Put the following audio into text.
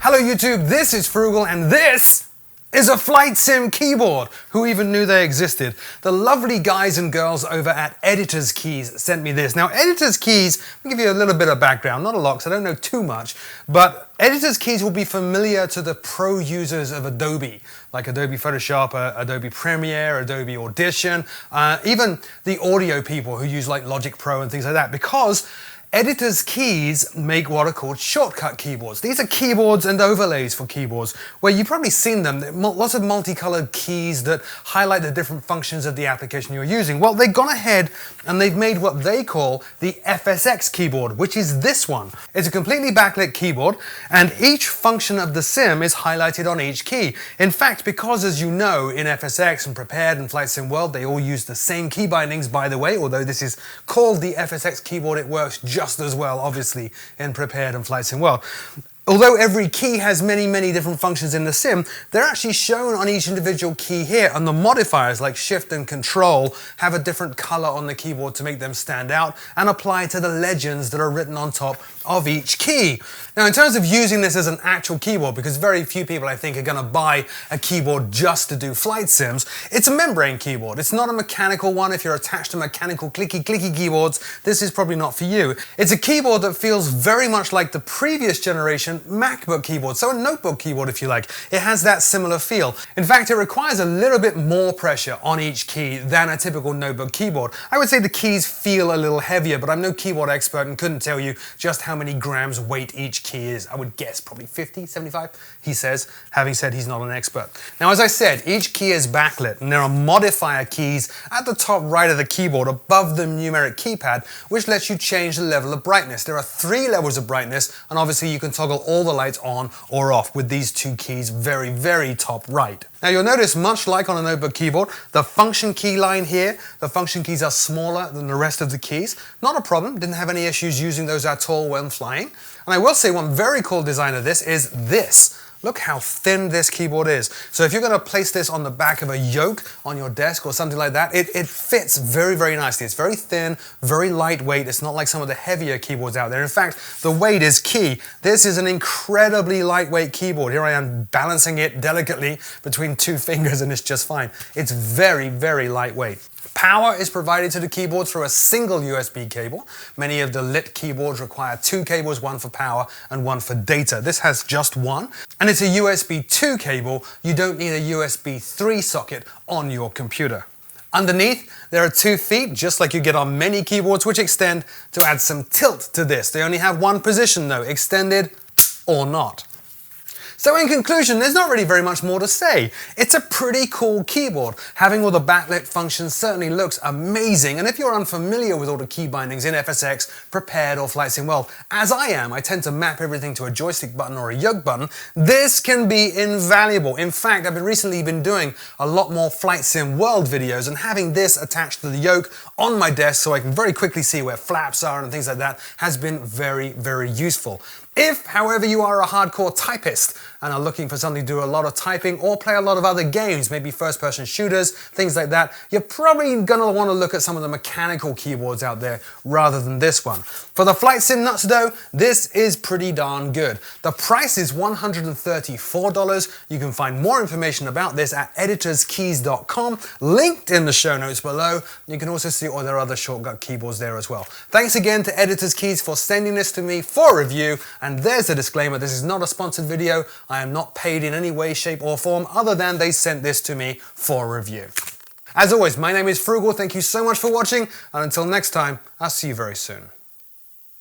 Hello YouTube, this is Froogle and this is a flight sim keyboard. Who even knew they existed? The lovely guys and girls over at Editorskeys sent me this. Now Editorskeys, let me give you a little bit of background, not a lot because I don't know too much, but Editorskeys will be familiar to the pro users of Adobe, like Adobe Photoshop, Adobe Premiere, Adobe Audition, even the audio people who use like Logic Pro and things like that, because Editorskeys make what are called shortcut keyboards. These are keyboards and overlays for keyboards where you've probably seen them, lots of multicolored keys that highlight the different functions of the application you're using. Well, they've gone ahead and they've made what they call the FSX keyboard, which is this one. It's a completely backlit keyboard and each function of the sim is highlighted on each key. In fact, because as you know, in FSX and Prepared and Flight Sim World, they all use the same key bindings, by the way, although this is called the FSX keyboard, it works just as well, obviously, in Prepared and Flight Sim World. Although every key has many different functions in the sim, they're actually shown on each individual key here, and the modifiers like Shift and Control have a different color on the keyboard to make them stand out and apply to the legends that are written on top of each key. Now, in terms of using this as an actual keyboard, because very few people I think are going to buy a keyboard just to do flight sims, it's a membrane keyboard. It's not a mechanical one. If you're attached to mechanical clicky keyboards, this is probably not for you. It's a keyboard that feels very much like the previous generation MacBook keyboard, so a notebook keyboard if you like. It has that similar feel. In fact, it requires a little bit more pressure on each key than a typical notebook keyboard. I would say the keys feel a little heavier, but I'm no keyboard expert and couldn't tell you just how many grams weight each key is. I would guess probably 50, 75, he says, having said he's not an expert. Now, as I said, each key is backlit and there are modifier keys at the top right of the keyboard above the numeric keypad, which lets you change the level of brightness. There are 3 levels of brightness, and obviously you can toggle all the lights on or off with these 2 keys very top right. Now you'll notice, much like on a notebook keyboard, the function key line here, the function keys are smaller than the rest of the keys. Not a problem, didn't have any issues using those at all when flying. And I will say one very cool design of this is this. Look how thin this keyboard is. So if you're going to place this on the back of a yoke on your desk or something like that, it fits very nicely. It's very thin, very lightweight. It's not like some of the heavier keyboards out there. In fact, the weight is key. This is an incredibly lightweight keyboard. Here I am balancing it delicately between 2 fingers and it's just fine. It's very lightweight. Power is provided to the keyboard through a single USB cable. Many of the lit keyboards require 2 cables, one for power and one for data. This has just one, and it's a USB 2 cable. You don't need a USB 3 socket on your computer. Underneath, there are 2 feet, just like you get on many keyboards, which extend to add some tilt to this. They only have one position though, extended or not. So in conclusion, there's not really very much more to say. It's a pretty cool keyboard. Having all the backlit functions certainly looks amazing, and if you're unfamiliar with all the key bindings in FSX, Prepared or Flight Sim World, as I am, I tend to map everything to a joystick button or a yoke button, this can be invaluable. In fact, I've recently been doing a lot more Flight Sim World videos, and having this attached to the yoke on my desk so I can very quickly see where flaps are and things like that has been very useful. If, however, you are a hardcore typist and are looking for something to do a lot of typing or play a lot of other games, maybe first-person shooters, things like that, you're probably going to want to look at some of the mechanical keyboards out there rather than this one. For the flight sim nuts though, this is pretty darn good. The price is $134. You can find more information about this at editorskeys.com, linked in the show notes below. You can also see all their other shortcut keyboards there as well. Thanks again to Editorskeys for sending this to me for review. And there's a disclaimer, this is not a sponsored video. I am not paid in any way, shape or form other than they sent this to me for review. As always, my name is Froogle. Thank you so much for watching, and until next time, I'll see you very soon.